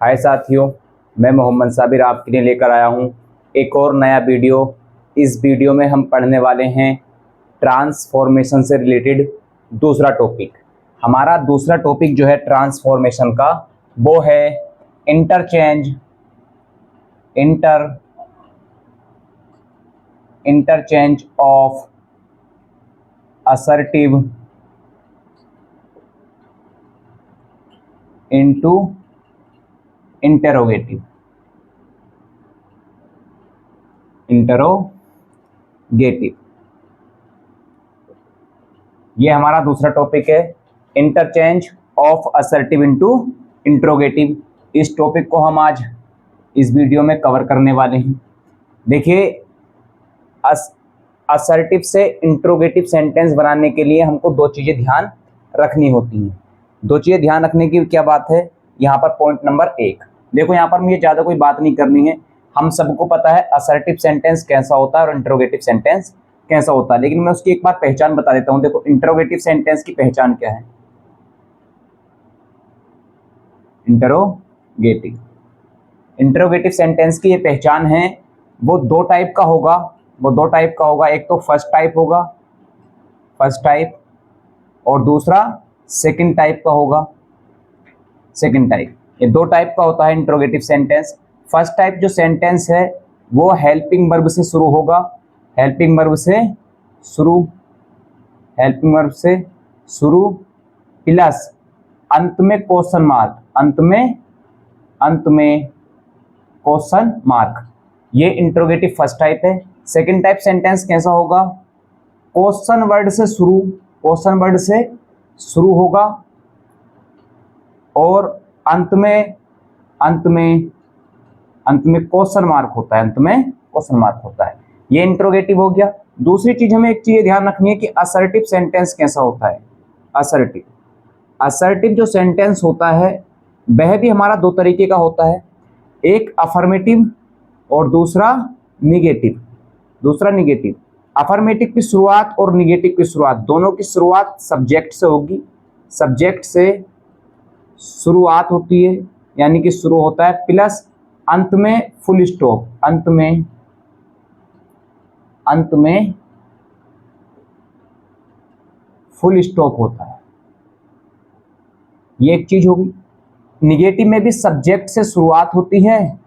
हाय साथियों, मैं मोहम्मद साबिर आपके लिए लेकर आया हूँ एक और नया वीडियो। इस वीडियो में हम पढ़ने वाले हैं ट्रांसफॉर्मेशन से रिलेटेड दूसरा टॉपिक। हमारा दूसरा टॉपिक जो है ट्रांसफॉर्मेशन का, वो है interchange of assertive into interrogative. ये हमारा दूसरा टॉपिक है, interchange of assertive into interrogative. इस टॉपिक को हम आज इस वीडियो में कवर करने वाले हैं। देखिए, असर्टिव से इंट्रोगेटिव सेंटेंस बनाने के लिए हमको दो चीज़ें ध्यान रखनी होती हैं। दो चीज़ें ध्यान रखने की क्या बात है, यहाँ पर पॉइंट नंबर 1। देखो, यहाँ पर मुझे ज़्यादा कोई बात नहीं करनी है। हम सबको पता है असर्टिव सेंटेंस कैसा होता है और इंट्रोगेटिव सेंटेंस कैसा होता है, लेकिन मैं उसकी एक बार पहचान बता देता हूँ। देखो, इंट्रोगेटिव सेंटेंस की पहचान क्या है। इंट्रोगेटिव सेंटेंस की ये पहचान है, वो दो टाइप का होगा। एक तो फर्स्ट टाइप और दूसरा सेकंड टाइप का होगा। ये दो टाइप का होता है इंट्रोगेटिव सेंटेंस। फर्स्ट टाइप जो सेंटेंस है वो हेल्पिंग वर्ब से शुरू होगा, हेल्पिंग वर्ब से शुरू प्लस अंत में क्वेश्चन मार्क। ये इंट्रोगेटिव फर्स्ट टाइप है। सेकंड टाइप सेंटेंस कैसा होगा, क्वेश्चन वर्ड से शुरू होगा और अंत में क्वेश्चन मार्क होता है। ये इंट्रोगेटिव हो गया। दूसरी चीज, हमें एक चीज ध्यान रखनी है कि असर्टिव सेंटेंस कैसा होता है। असर्टिव जो सेंटेंस होता है वह भी हमारा दो तरीके का होता है, एक अफर्मेटिव और दूसरा निगेटिव। अफर्मेटिव की शुरुआत और निगेटिव की शुरुआत, दोनों की शुरुआत सब्जेक्ट से होगी। सब्जेक्ट से शुरुआत होती है, यानी कि शुरू होता है, प्लस अंत में फुल स्टॉप, अंत में फुल स्टॉप होता है। ये एक चीज होगी। निगेटिव में भी सब्जेक्ट से शुरुआत होती है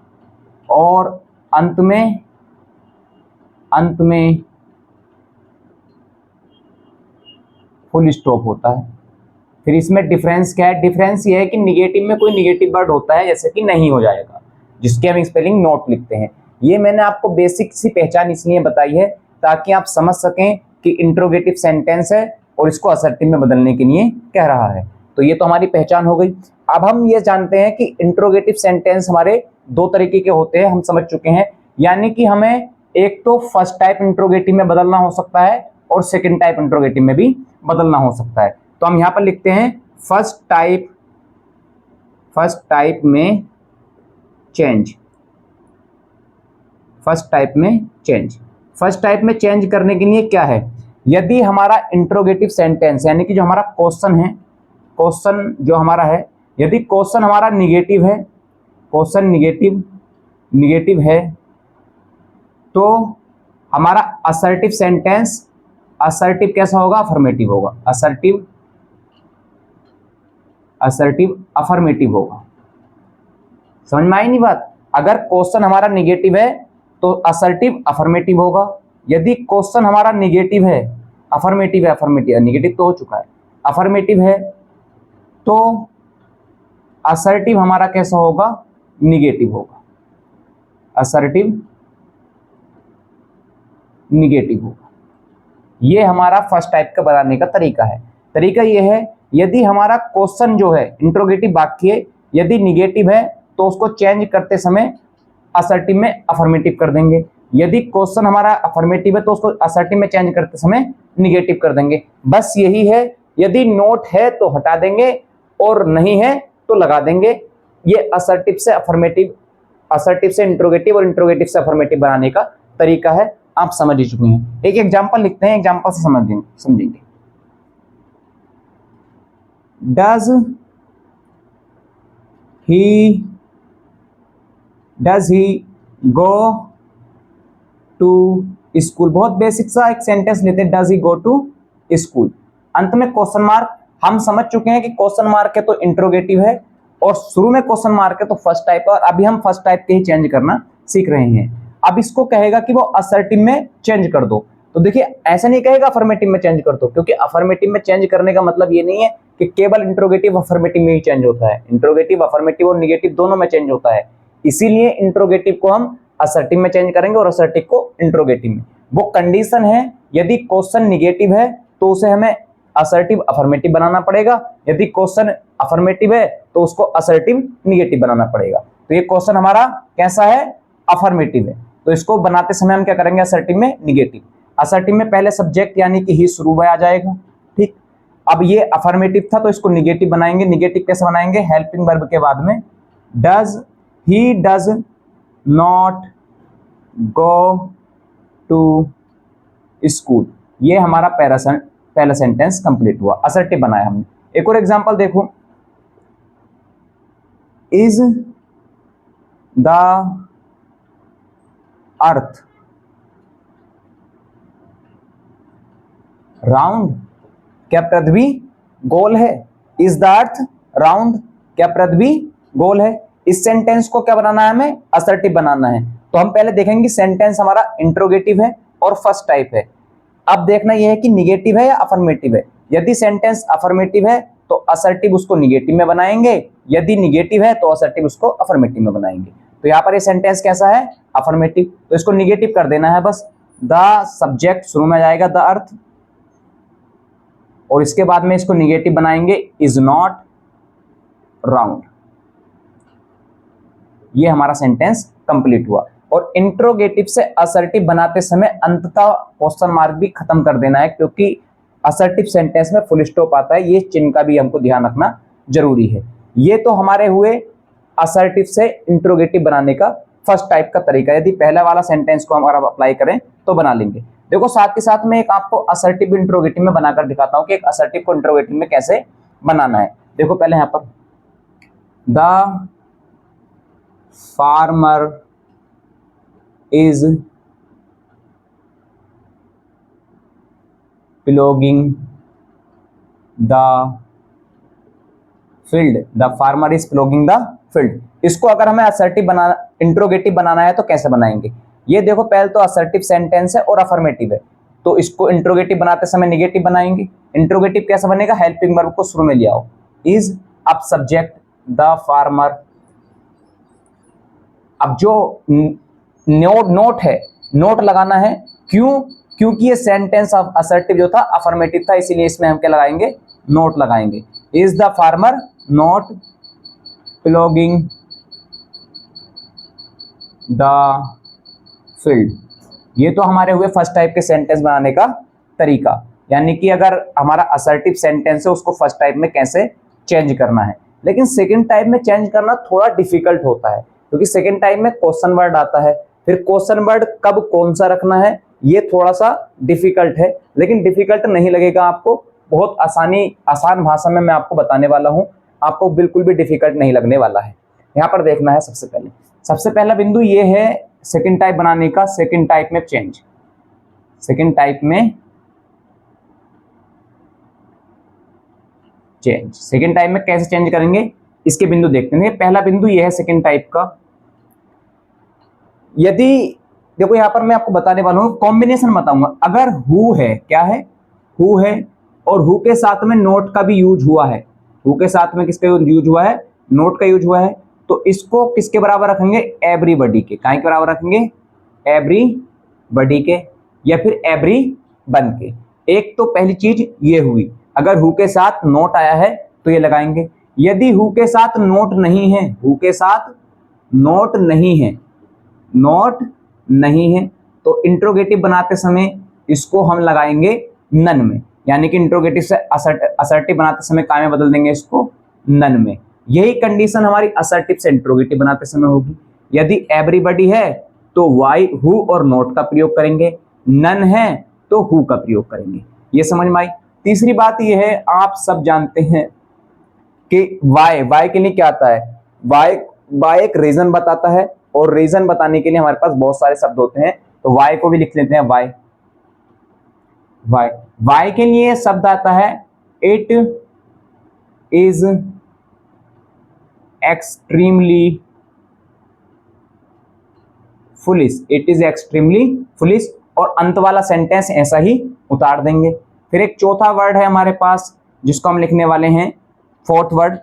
और अंत में फुल स्टॉप होता है। फिर इसमें डिफरेंस क्या है? डिफरेंस ये है कि निगेटिव में कोई निगेटिव वर्ड होता है, जैसे कि नहीं हो जाएगा, जिसके हम स्पेलिंग नोट लिखते हैं। ये मैंने आपको बेसिक सी पहचान इसलिए बताई है ताकि आप समझ सकें कि इंट्रोगेटिव सेंटेंस है और इसको असर्टिव में बदलने के लिए कह रहा है। तो ये तो हमारी पहचान हो गई। अब हम ये जानते हैं कि इंट्रोगेटिव सेंटेंस हमारे दो तरीके के होते हैं, हम समझ चुके हैं। यानी कि हमें एक तो फर्स्ट टाइप इंट्रोगेटिव में बदलना हो सकता है और सेकेंड टाइप इंट्रोगेटिव में भी बदलना हो सकता है। तो हम यहां पर लिखते हैं फर्स्ट टाइप में चेंज। फर्स्ट टाइप में चेंज करने के लिए क्या है, यदि हमारा इंट्रोगेटिव सेंटेंस यानी कि जो हमारा क्वेश्चन जो हमारा है, यदि क्वेश्चन हमारा निगेटिव है, तो हमारा असर्टिव सेंटेंस कैसा होगा? अफर्मेटिव होगा। असर्टिव अफर्मेटिव होगा। समझ में आई नहीं बात? अगर क्वेश्चन हमारा निगेटिव है तो असर्टिव अफर्मेटिव होगा। यदि क्वेश्चन हमारा निगेटिव है, निगेटिव तो हो चुका है, अफर्मेटिव है, तो असर्टिव हमारा कैसा होगा? निगेटिव होगा। ये हमारा फर्स्ट टाइप का बनाने का तरीका है। तरीका ये है, यदि हमारा क्वेश्चन जो है इंट्रोगेटिव वाक्य यदि निगेटिव है तो उसको चेंज करते समय असर्टिव में अफर्मेटिव कर देंगे। यदि क्वेश्चन हमारा अफर्मेटिव है तो उसको असर्टिव में चेंज करते समय निगेटिव कर देंगे। बस यही है। यदि नोट है तो हटा देंगे और नहीं है तो लगा देंगे। ये असर्टिव से इंट्रोगेटिव और इंट्रोगेटिव से अफर्मेटिव बनाने का तरीका है। आप समझ ही चुके हैं। एक एग्जांपल लिखते हैं, एग्जांपल से समझेंगे। Does he does he go to school. बहुत बेसिक सा एक सेंटेंस लेते हैं, does he go to school. अंत में क्वेश्चन मार्क। हम समझ चुके हैं कि क्वेश्चन मार्क है तो इंट्रोगेटिव है, और शुरू में क्वेश्चन मार्क है तो फर्स्ट टाइप, और अभी हम फर्स्ट टाइप के ही चेंज करना सीख रहे हैं। अब इसको कहेगा कि वो असर्टिव में चेंज कर दो, तो देखिए ऐसा नहीं कहेगा अफर्मेटिव में चेंज कर दो, क्योंकि अफर्मेटिव में चेंज करने का मतलब ये नहीं है कि केवल इंट्रोगेटिव अफर्मेटिव में ही चेंज होता है। इंट्रोगेटिव अफर्मेटिव और निगेटिव दोनों में चेंज होता है, इसीलिए इंट्रोगेटिव को हम असर्टिव में चेंज करेंगे और असर्टिव को इंट्रोगेटिव में। वो कंडीशन है, यदि क्वेश्चन निगेटिव है तो उसे हमें असर्टिव अफर्मेटिव बनाना पड़ेगा, यदि क्वेश्चन अफर्मेटिव है तो उसको असर्टिव निगेटिव बनाना पड़ेगा। तो ये क्वेश्चन हमारा कैसा है, अफर्मेटिव है, तो इसको बनाते समय हम क्या करेंगे, असर्टिव में निगेटिव। असर्टिव में पहले सब्जेक्ट यानी कि ही शुरू में आ जाएगा, ठीक। अब ये अफर्मेटिव था तो इसको निगेटिव बनाएंगे। निगेटिव कैसे बनाएंगे, हेल्पिंग वर्ब के बाद में does he does not go to school. ये हमारा पहला सेंटेंस कंप्लीट हुआ, असर्टिव बनाया हमने। एक और एग्जांपल देखो, इज द अर्थ राउंड। क्या पृथ्वी गोल है, इज द अर्थ राउंड, क्या पृथ्वी गोल है। इस सेंटेंस को क्या बनाना है, हमें असर्टिव बनाना है। तो हम पहले देखेंगे सेंटेंस हमारा इंट्रोगेटिव है और फर्स्ट टाइप है। अब देखना यह है कि निगेटिव है या अफर्मेटिव है। यदि सेंटेंस अफर्मेटिव है तो असर्टिव उसको निगेटिव में बनाएंगे, यदि निगेटिव है तो असर्टिव उसको अफर्मेटिव में बनाएंगे। तो यहाँ पर ये सेंटेंस कैसा है, अफर्मेटिव, तो इसको निगेटिव कर देना है बस। द सब्जेक्ट शुरू में जाएगा द अर्थ, और इसके बाद में इसको निगेटिव बनाएंगे, इज नॉट राउंड। ये हमारा सेंटेंस कंप्लीट हुआ। और इंट्रोगेटिव से असर्टिव बनाते समय अंततः क्वेश्चन मार्क भी खत्म कर देना है, क्योंकि असर्टिव सेंटेंस में फुल स्टॉप आता है, ये चिन्ह का भी हमको ध्यान रखना जरूरी है। ये तो हमारे हुए असर्टिव से इंट्रोगेटिव बनाने का फर्स्ट टाइप का तरीका। यदि पहला वाला सेंटेंस को हम अगर अप्लाई करें तो बना लेंगे। देखो साथ के साथ में एक आपको असर्टिव इंट्रोगेटिव में बनाकर दिखाता हूं कि एक असर्टिव को इंट्रोगेटिव में कैसे बनाना है। देखो पहले यहां पर the farmer is plogging the field. The farmer is plogging the field. इसको अगर हमें असर्टिव बनाना, इंट्रोगेटिव बनाना है तो कैसे बनाएंगे। ये देखो पहले तो असर्टिव सेंटेंस है और अफर्मेटिव है, तो इसको इंट्रोगेटिव बनाते समय निगेटिव बनाएंगे। इंट्रोगेटिव कैसे बनेगा, हेल्पिंग वर्ब को शुरू में ले आओ, इज अब सब्जेक्ट द फार्मर। अब जो नोट है, नोट लगाना है, क्यों, क्योंकि ये सेंटेंस असर्टिव जो था अफर्मेटिव था, इसीलिए इसमें हम क्या लगाएंगे, नोट लगाएंगे। Is the farmer not plogging the field. ये तो हमारे हुए फर्स्ट टाइप के सेंटेंस बनाने का तरीका, यानी कि अगर हमारा असर्टिव सेंटेंस है उसको फर्स्ट टाइप में कैसे चेंज करना है। लेकिन सेकंड टाइप में चेंज करना थोड़ा डिफिकल्ट होता है, क्योंकि सेकंड टाइप में क्वेश्चन वर्ड आता है, फिर क्वेश्चन वर्ड कब कौन सा रखना है ये थोड़ा सा डिफिकल्ट है। लेकिन डिफिकल्ट नहीं लगेगा आपको, बहुत आसान भाषा में मैं आपको बताने वाला हूं, आपको बिल्कुल भी डिफिकल्ट नहीं लगने वाला है। यहाँ पर देखना है सबसे पहला बिंदु ये है सेकंड टाइप बनाने का, सेकंड टाइप में चेंज। सेकंड टाइप में चेंज, सेकंड टाइप में कैसे चेंज करेंगे इसके बिंदु देखते हैं। पहला बिंदु ये है सेकंड टाइप का। यदि देखो यहां पर मैं आपको बताने वाला हूं, कॉम्बिनेशन बताऊंगा। अगर हु है, क्या है, हु है, और हु के साथ में नोट का भी यूज हुआ है, हु के साथ में किसका यूज हुआ है, नोट का यूज हुआ है, तो इसको किसके बराबर रखेंगे, एवरीबॉडी के। काहे के बराबर रखेंगे, एवरीबॉडी के, या फिर एवरी वन के। एक तो पहली चीज ये हुई, अगर हु के साथ नोट आया है तो ये लगाएंगे। यदि हु के साथ नोट नहीं है, हु के साथ नोट नहीं है, नोट नहीं है, तो इंट्रोगेटिव बनाते समय इसको हम लगाएंगे नन में, यानी कि इंट्रोगेटिव से असर्टिव बनाते समय काय में बदल देंगे इसको, नन में। यही कंडीशन हमारी असर्टिव से इंट्रोगेटिव बनाते समय होगी। यदि एवरीबॉडी है तो वाई, हु और नोट का प्रयोग करेंगे, नन है तो हु का प्रयोग करेंगे। ये समझ में आई। तीसरी बात यह है, आप सब जानते हैं कि वाई के लिए क्या आता है, वाई एक रीजन बताता है, और रीजन बताने के लिए हमारे पास बहुत सारे शब्द होते हैं। तो वाई को भी लिख लेते हैं, वाई। वाई वाई के लिए शब्द आता है it is extremely foolish, it is extremely foolish, और अंत वाला सेंटेंस ऐसा ही उतार देंगे। फिर एक चौथा वर्ड है हमारे पास जिसको हम लिखने वाले हैं, फोर्थ वर्ड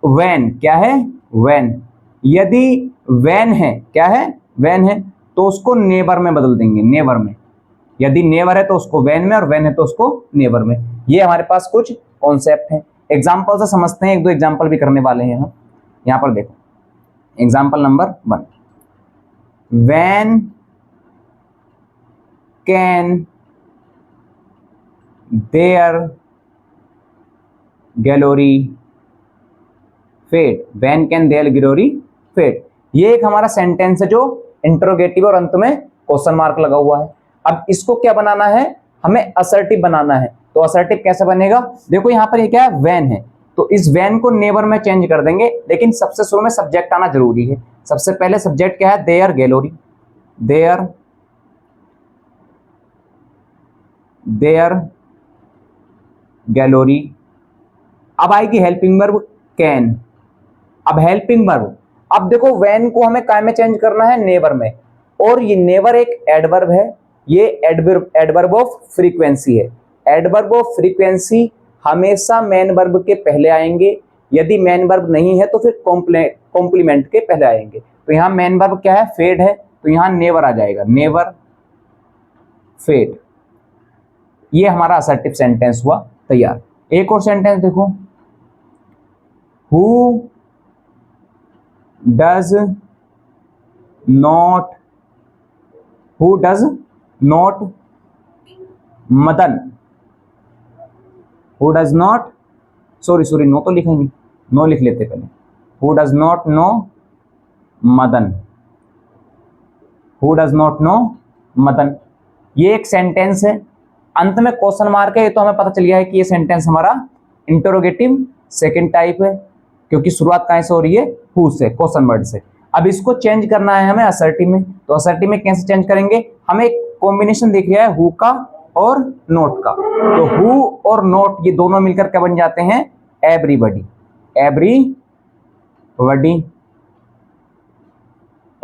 व्हेन। क्या है? व्हेन। यदि व्हेन है, क्या है? व्हेन है, तो उसको नेवर में बदल देंगे, नेवर में। यदि नेवर है तो उसको व्हेन में, और व्हेन है तो उसको नेवर में। ये हमारे पास कुछ कॉन्सेप्ट हैं। एग्जाम्पल से समझते हैं, एक दो एग्जाम्पल भी करने वाले हैं हम। यहां पर देखो, example number 1, when can their glory fade, when can their glory fade. ये एक हमारा सेंटेंस है जो इंटरोगेटिव और अंत में क्वेश्चन मार्क लगा हुआ है। अब इसको क्या बनाना है? हमें असर्टिव बनाना है। तो असर्टिव कैसे बनेगा? देखो यहां पर ये क्या है? व्हेन है, तो इस व्हेन को नेवर में चेंज कर देंगे, लेकिन सबसे शुरू में सब्जेक्ट आना जरूरी है। सबसे पहले सब्जेक्ट क्या है? Their glory, their their glory. अब आएगी हेल्पिंग वर्ब कैन। अब हेल्पिंग वर्ब, अब देखो व्हेन को हमें काय में चेंज करना है? नेवर में, और ये नेवर एक एडवर्ब है, ये एडवर्ब ऑफ फ्रीक्वेंसी है। एडवर्ब ऑफ फ्रीक्वेंसी हमेशा मेन वर्ब के पहले आएंगे, यदि मेन वर्ब नहीं है तो फिर कॉम्प्लीमेंट के पहले आएंगे। तो यहाँ मेन वर्ब क्या है? फेड है, तो यहाँ नेवर आ जाएगा, नेवर फेड। ये हमारा असर्टिव सेंटेंस हुआ तैयार। एक और सेंटेंस देखो, who does not, who does not Madan, who does not, sorry know तो लिखेंगे, नो लिख लेते पहले, who does not know Madan, who does not know Madan. ये एक सेंटेंस है, अंत में क्वेश्चन मार्क है, ये तो हमें पता चल गया है कि ये सेंटेंस हमारा इंटरोगेटिव सेकंड टाइप है, क्योंकि शुरुआत कहां से हो रही है? हु से, क्वेश्चन वर्ड से। अब इसको चेंज करना है हमें असर्टिव में, तो असर्टिव में कैसे चेंज करेंगे? हमें एक कॉम्बिनेशन दिख रहा है हु का और नोट का, तो हु और नोट ये दोनों मिलकर क्या बन जाते हैं? Everybody, everybody.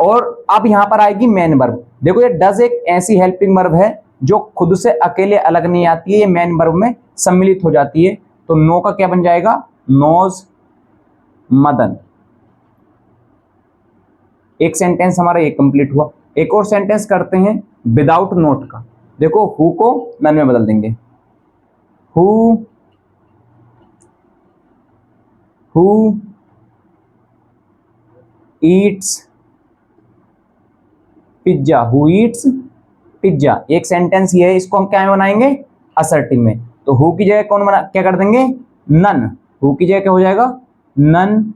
और अब यहां पर आएगी मेन वर्ब। देखो ये डज एक ऐसी हेल्पिंग वर्ब है जो खुद से अकेले अलग नहीं आती है, ये मेन वर्ब में सम्मिलित हो जाती है। तो नो का क्या बन जाएगा? नोज मदन। एक सेंटेंस हमारा ये कंप्लीट हुआ। एक और सेंटेंस करते हैं विदाउट नोट का। देखो हु को नन में बदल देंगे, who Yeats pizza, who Yeats pizza. एक सेंटेंस ये है, इसको हम क्या में बनाएंगे? असर्टिव में। तो हु की जगह कौन बना, क्या कर देंगे? नन। हु की जगह क्या हो जाएगा? नन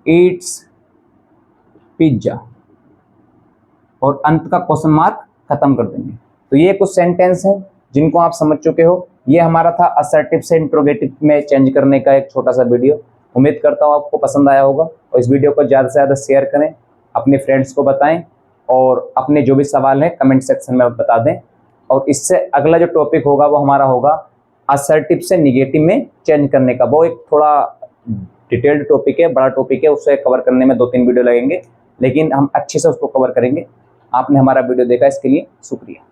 ईट्स पिज्जा, और अंत का क्वेश्चन मार्क खत्म कर देंगे। तो ये कुछ सेंटेंस है जिनको आप समझ चुके हो। ये हमारा था असर्टिव से इंट्रोगेटिव में चेंज करने का एक छोटा सा वीडियो। उम्मीद करता हूँ आपको पसंद आया होगा, और इस वीडियो को ज़्यादा से ज़्यादा शेयर करें, अपने फ्रेंड्स को बताएं, और अपने जो भी सवाल हैं कमेंट सेक्शन में बता दें। और इससे अगला जो टॉपिक होगा वो हमारा होगा असर्टिव से निगेटिव में चेंज करने का। वो एक थोड़ा डिटेल्ड टॉपिक है, बड़ा टॉपिक है, उसे कवर करने में 2-3 वीडियो लगेंगे, लेकिन हम अच्छे से उसको कवर करेंगे। आपने हमारा वीडियो देखा, इसके लिए शुक्रिया।